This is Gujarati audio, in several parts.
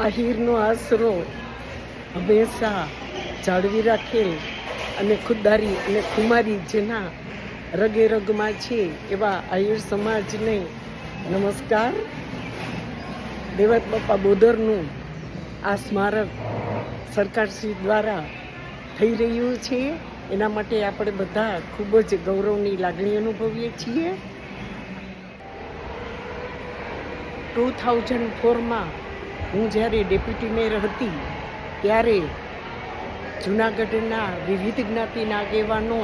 આહિરનો આશરો હંમેશા જાળવી રાખેલ અને ખુદદારી અને ખુમારી જેના રગે રગમાં છે એવા આહિર સમાજને નમસ્કાર. દેવત બાપા બોદરનું આ સ્મારક સરકારશ્રી દ્વારા થઈ રહ્યું છે. એના માટે આપણે બધા ખૂબ જ ગૌરવની લાગણી અનુભવીએ છીએ. 2004માં હું જ્યારે ડેપ્યુટી મેયર હતી ત્યારે જૂનાગઢના વિવિધ જ્ઞાતિના આગેવાનો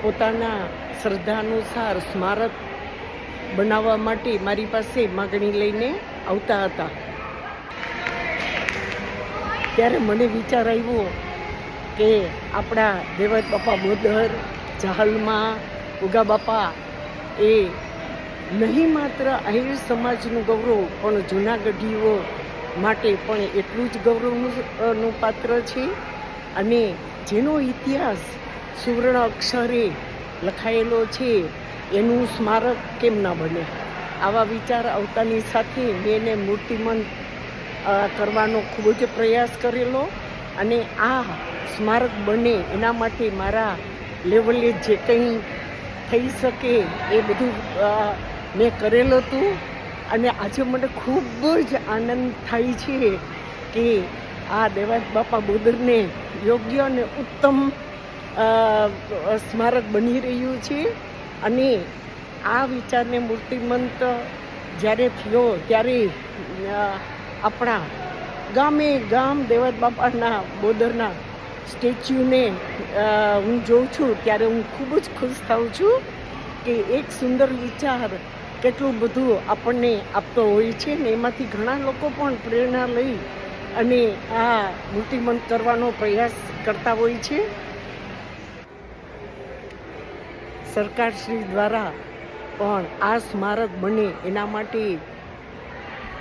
પોતાના શ્રદ્ધા અનુસાર સ્મારક બનાવવા માટે મારી પાસે માગણી લઈને આવતા હતા. ત્યારે મને વિચાર આવ્યો કે આપણા દેવત બાપા બોદર, જાહલમાં ઉગા બાપા એ નહીં માત્ર આહિર સમાજનું ગૌરવ પણ જૂનાગઢીઓ માટે પણ એટલું જ ગૌરવનું પાત્ર છે. અને જેનો ઇતિહાસ સુવર્ણ અક્ષરે લખાયેલો છે એનું સ્મારક કેમ ના બને. આવા વિચાર આવતાની સાથે મેં એને મૂર્તિમંત કરવાનો ખૂબ જ પ્રયાસ કરેલો અને આ સ્મારક બને એના માટે મારા લેવલે જે કંઈ થઈ શકે એ બધું મેં કરેલું હતું. અને આજે મને ખૂબ જ આનંદ થાય છે કે આ દેવાત બાપા બોદરને યોગ્ય અને ઉત્તમ સ્મારક બની રહ્યું છે. અને આ વિચારને મૂર્તિમંત જ્યારે થયો ત્યારે આપણા ગામે ગામ દેવત બાપાના બોદરના સ્ટેચ્યુને હું જોઉં છું ત્યારે હું ખૂબ જ ખુશ થાઉં છું કે એક સુંદર વિચાર કેટલું બધું આપણને આપતો હોય છે ને એમાંથી ઘણા લોકો પણ પ્રેરણા લઈ અને આ મૂર્તિમંત કરવાનો પ્રયાસ કરતા હોય છે. સરકારશ્રી દ્વારા પણ આ સ્મારક બને એના માટે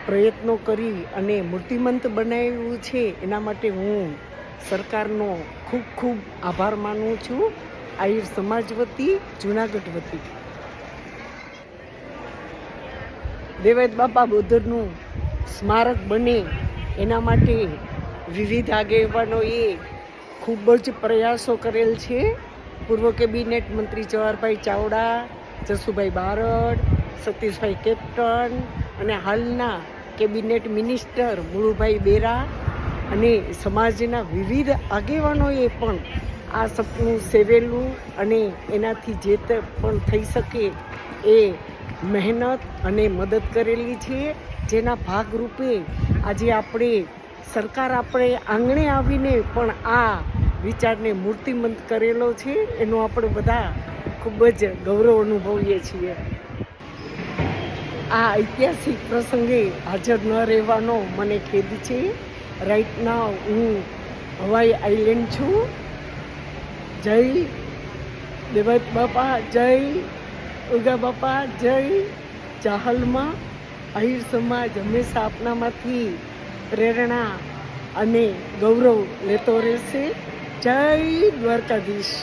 પ્રયત્નો કરી અને મૂર્તિમંત બનાવ્યું છે. એના માટે હું સરકારનો ખૂબ ખૂબ આભાર માનું છું, આહિર સમાજ વતી, જૂનાગઢ વતી. દેવત બાપા બોદરનું સ્મારક બને એના માટે વિવિધ આગેવાનોએ ખૂબ જ પ્રયાસો કરેલ છે. પૂર્વ કેબિનેટ મંત્રી જવાહરભાઈ ચાવડા, જસુભાઈ બારડ, સતીશભાઈ કેપ્ટન અને હાલના કેબિનેટ મિનિસ્ટર મુળુભાઈ બેરા અને સમાજના વિવિધ આગેવાનોએ પણ આ સપનું સેવેલું અને એનાથી જે તે પણ થઈ શકે એ મહેનત અને મદદ કરેલી છે. જેના ભાગરૂપે આજે સરકાર આપણે આંગણે આવીને પણ આ વિચારને મૂર્તિમંત કરેલો છે. એનો આપણે બધા ખૂબ જ ગૌરવ અનુભવીએ છીએ. આ ઐતિહાસિક પ્રસંગે હાજર ન રહેવાનો મને ખેદ છે. રાઈટ નાવ હું હવાઈ આઈલેન્ડ છું. જય દેવત બાપા, જય ઉગા બાપા, જય. જાહલમાં આહિર સમાજ હંમેશા આપનામાંથી પ્રેરણા અને ગૌરવ લેતો રહેશે. જય દ્વારકાધીશ.